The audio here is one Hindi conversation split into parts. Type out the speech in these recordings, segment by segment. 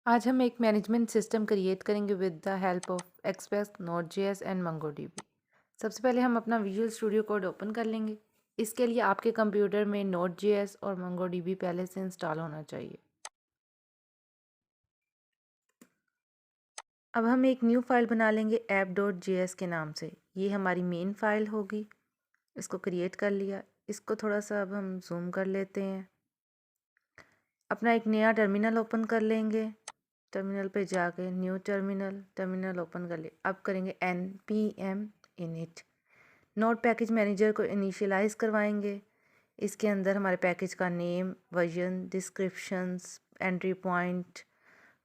आज हम एक मैनेजमेंट सिस्टम क्रिएट करेंगे with the help of Express, Node JS and MongoDB. सबसे पहले हम अपना विजुअल स्टूडियो कोड ओपन कर लेंगे। इसके लिए आपके कंप्यूटर में नोड.जेएस और मंगोडीबी पहले से इंस्टॉल होना चाहिए। अब हम एक न्यू फाइल बना लेंगे app.js के नाम से। ये हमारी मेन फाइल होगी। इसको क्रिएट कर लिया। इसको थोड़ा सा अब हम जूम कर लेते हैं। अपना एक नया टर्मिनल ओपन कर लेंगे। टर्मिनल पे जाके न्यू टर्मिनल ओपन कर ले। अब करेंगे npm init। Node package manager को इनिशियलाइज करवाएंगे। इसके अंदर हमारे पैकेज का name, version, descriptions, entry point,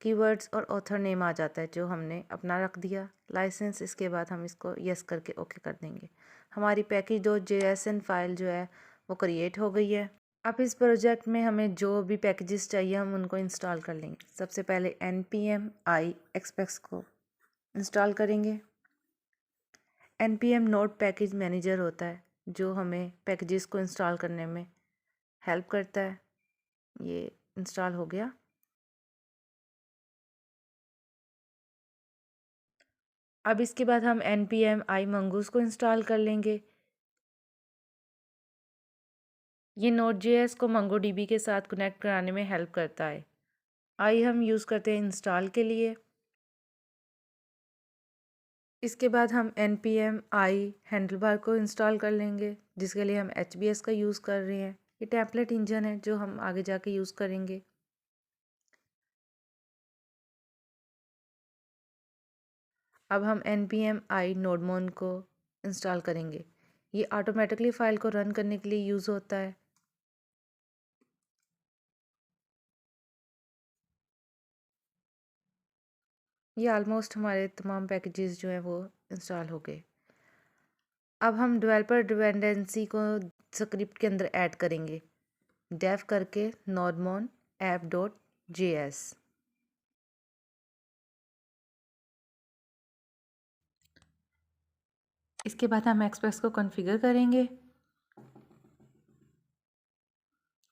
keywords और ऑथर नेम आ जाता है जो हमने अपना रख दिया। लाइसेंस, इसके बाद हम इसको यस करके ओके कर देंगे। हमारी package.jsn फाइल जो है वो क्रिएट हो गई है। अब इस प्रोजेक्ट में हमें जो भी पैकेजेस चाहिए हम उनको इंस्टॉल कर लेंगे। सबसे पहले npm i express को इंस्टॉल करेंगे। npm नोड पैकेज मैनेजर होता है जो हमें पैकेजेस को इंस्टॉल करने में हेल्प करता है। ये इंस्टॉल हो गया। अब इसके बाद हम npm i mongoose को इंस्टॉल कर लेंगे। ये नोड.जेएस को मंगोडीबी के साथ कनेक्ट कराने में हेल्प करता है। आई हम यूज़ करते हैं इंस्टॉल के लिए। इसके बाद हम npm i हैंडलबार को इंस्टॉल कर लेंगे जिसके लिए हम HBase का यूज़ कर रहे हैं। ये टेम्पलेट इंजन है जो हम आगे जाके यूज़ करेंगे। अब हम npm i nodemon को इंस्टॉल करेंगे। ये ऑटोमेटिकली फ़ाइल को रन करने के लिए यूज़ होता है। ये ऑलमोस्ट हमारे तमाम पैकेजेस जो हैं वो इंस्टॉल हो गए। अब हम डेवलपर डिपेंडेंसी को स्क्रिप्ट के अंदर ऐड करेंगे। डेव करके nodemon app.js। इसके बाद हम एक्सप्रेस को कॉन्फ़िगर करेंगे।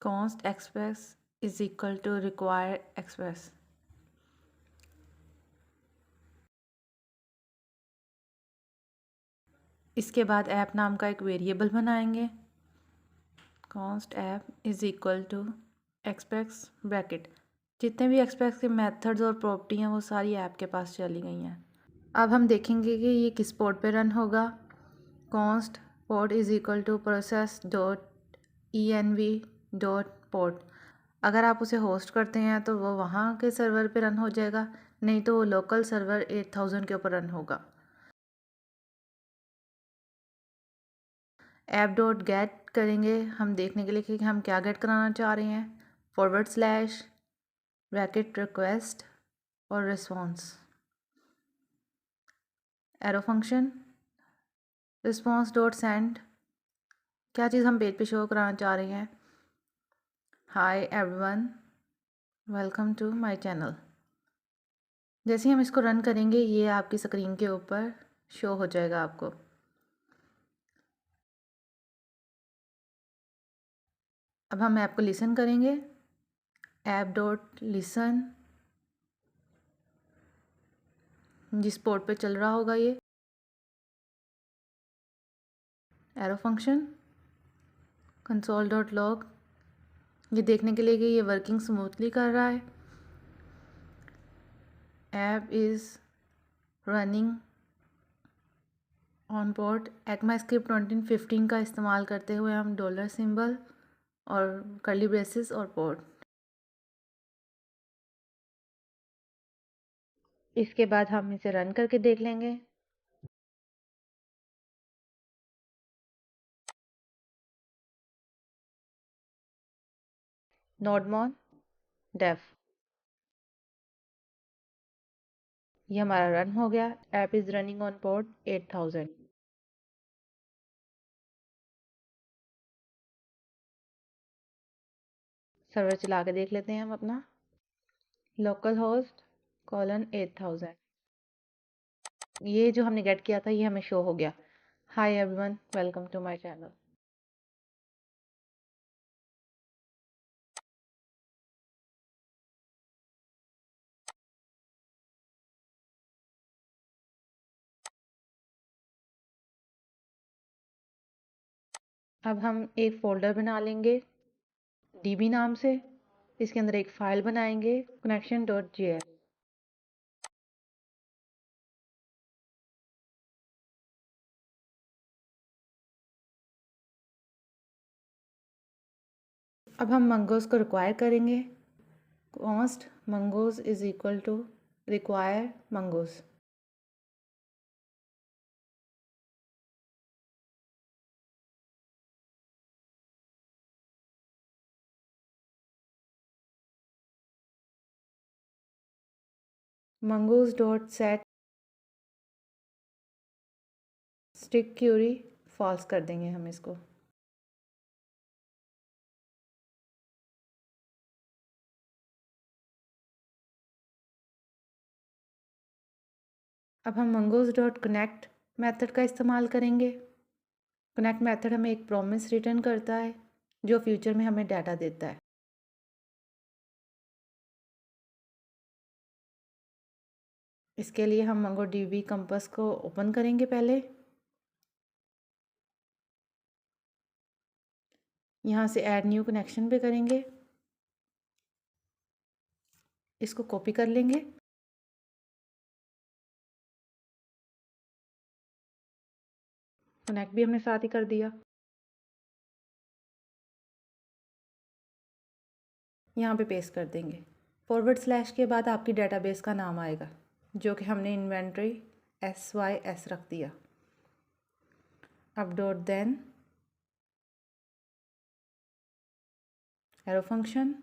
const express is equal to require express। इसके बाद ऐप नाम का एक वेरिएबल बनाएंगे। const app is equal to express bracket. जितने भी एक्सप्रेस के मेथड्स और प्रॉपर्टी हैं वो सारी ऐप के पास चली गई हैं। अब हम देखेंगे कि ये किस पोर्ट पे रन होगा। const port is equal to process.env.port। अगर आप उसे होस्ट करते हैं तो वो वहाँ के सर्वर पे रन हो जाएगा, नहीं तो वो लोकल सर्वर 8000 के ऊपर रन होगा। app.get करेंगे हम देखने के लिए कि हम क्या गेट कराना चाह रहे हैं। // ब्रैकेट रिक्वेस्ट और रिस्पॉन्स, एरो फंक्शन, response.send। क्या चीज़ हम पेज पे शो कराना चाह रहे हैं। Hi everyone, welcome to my channel. जैसे ही हम इसको रन करेंगे ये आपकी स्क्रीन के ऊपर शो हो जाएगा आपको। अब हम ऐप को लिसन करेंगे। app.listen, जिस पोर्ट पे चल रहा होगा ये। एरो फंक्शन, console.log, ये देखने के लिए कि ये वर्किंग स्मूथली कर रहा है। App is running on port. ECMAScript 2015 का इस्तेमाल करते हुए हम डॉलर सिंबल और कर्ली ब्रेसेस और पोर्ट। इसके बाद हम इसे रन करके देख लेंगे। nodemon dev, ये हमारा रन हो गया। App is running on port 8000। Server चला के देख लेते हैं हम अपना। Local host :8000। ये जो हमने गेट किया था ये हमें शो हो गया। Hi everyone, welcome to my channel. अब हम एक फ़ोल्डर बना लेंगे db नाम से। इसके अंदर एक फ़ाइल बनाएंगे connection.js। अब हम मंगोज़ को रिक्वायर करेंगे। const mongoose is equal to require mongoose. Mongoose dot set strict query false कर देंगे हम इसको। अब हम मंगोज़ डॉट कनेक्ट मेथड का इस्तेमाल करेंगे। कनेक्ट मेथड हमें एक प्रॉमिस रिटर्न करता है जो फ्यूचर में हमें डाटा देता है। इसके लिए हम MongoDB कंपास को ओपन करेंगे पहले। यहाँ से ऐड न्यू कनेक्शन पे करेंगे। इसको कॉपी कर लेंगे। कनेक्ट भी हमने साथ ही कर दिया। यहाँ पे पेस्ट कर देंगे। फॉरवर्ड स्लैश के बाद आपकी डेटाबेस का नाम आएगा जो कि हमने इन्वेंट्री SYS रख दिया। अब डॉट देन एरो फंक्शन,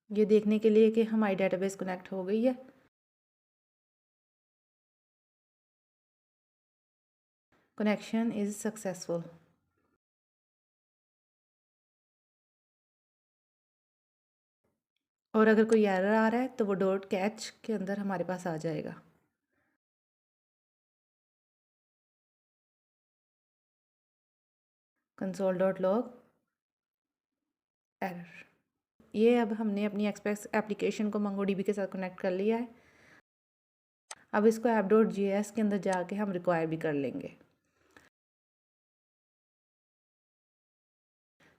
ये देखने के लिए कि हमारी डेटाबेस कनेक्ट हो गई है। Connection is successful. और अगर कोई एरर आ रहा है तो वो डॉट कैच के अंदर हमारे पास आ जाएगा। Console dot log error. ये अब हमने अपनी एक्सप्रेस एप्लीकेशन को MongoDB के साथ कनेक्ट कर लिया है। अब इसको app.js के अंदर जाके हम रिक्वायर भी कर लेंगे।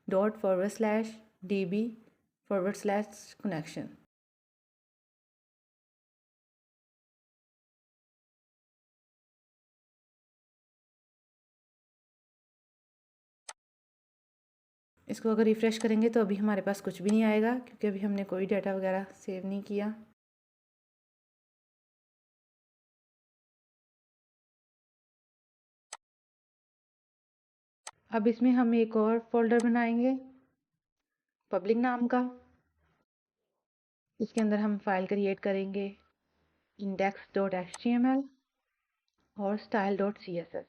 ./db/connection। इसको अगर रिफ़्रेश करेंगे तो अभी हमारे पास कुछ भी नहीं आएगा क्योंकि अभी हमने कोई डाटा वगैरह सेव नहीं किया। अब इसमें हम एक और फोल्डर बनाएंगे पब्लिक नाम का। इसके अंदर हम फाइल क्रिएट करेंगे index.html और style.css।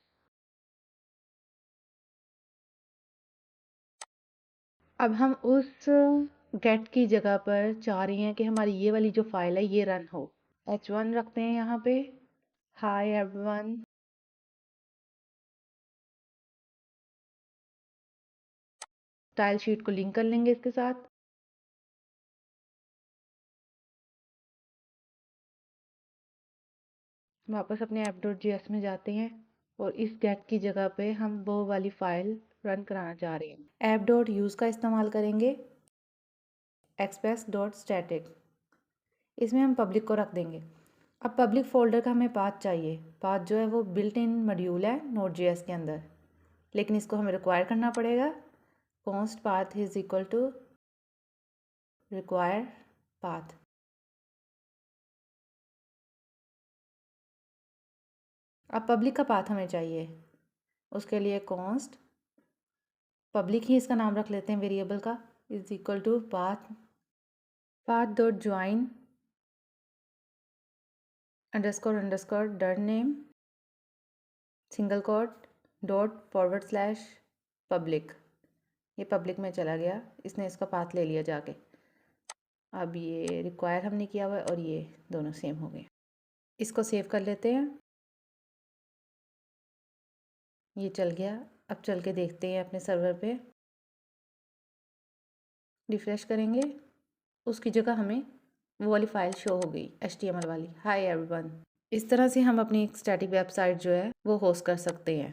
अब हम उस गेट की जगह पर चाह रहे हैं कि हमारी ये वाली जो फाइल है ये रन हो। h1 रखते हैं यहाँ पे। हाय एवरीवन, स्टाइल शीट को लिंक कर लेंगे इसके साथ। वापस अपने app.js में जाते हैं और इस गेट की जगह पे हम वो वाली फाइल रन कराना चाह रहे हैं। app.use का इस्तेमाल करेंगे express.static। इसमें हम पब्लिक को रख देंगे। अब पब्लिक फोल्डर का हमें पाथ चाहिए। पाथ जो है वो बिल्ट इन मॉड्यूल है Node.js के अंदर, लेकिन इसको हमें रिक्वायर करना पड़ेगा। const path is equal to require path. अब पब्लिक का पाथ हमें चाहिए। उसके लिए const पब्लिक ही इसका नाम रख लेते हैं वेरिएबल का, is equal to path join _ dir name single quote ./public। ये पब्लिक में चला गया, इसने इसका पाथ ले लिया जाके। अब ये रिक्वायर हमने किया हुआ है और ये दोनों सेम हो गए। इसको सेव कर लेते हैं। ये चल गया। अब चल के देखते हैं अपने सर्वर पे। रिफ्रेश करेंगे, उसकी जगह हमें वो वाली फ़ाइल शो हो गई HTML वाली। Hi everyone. इस तरह से हम अपनी एक स्टैटिक वेबसाइट जो है वो होस्ट कर सकते हैं।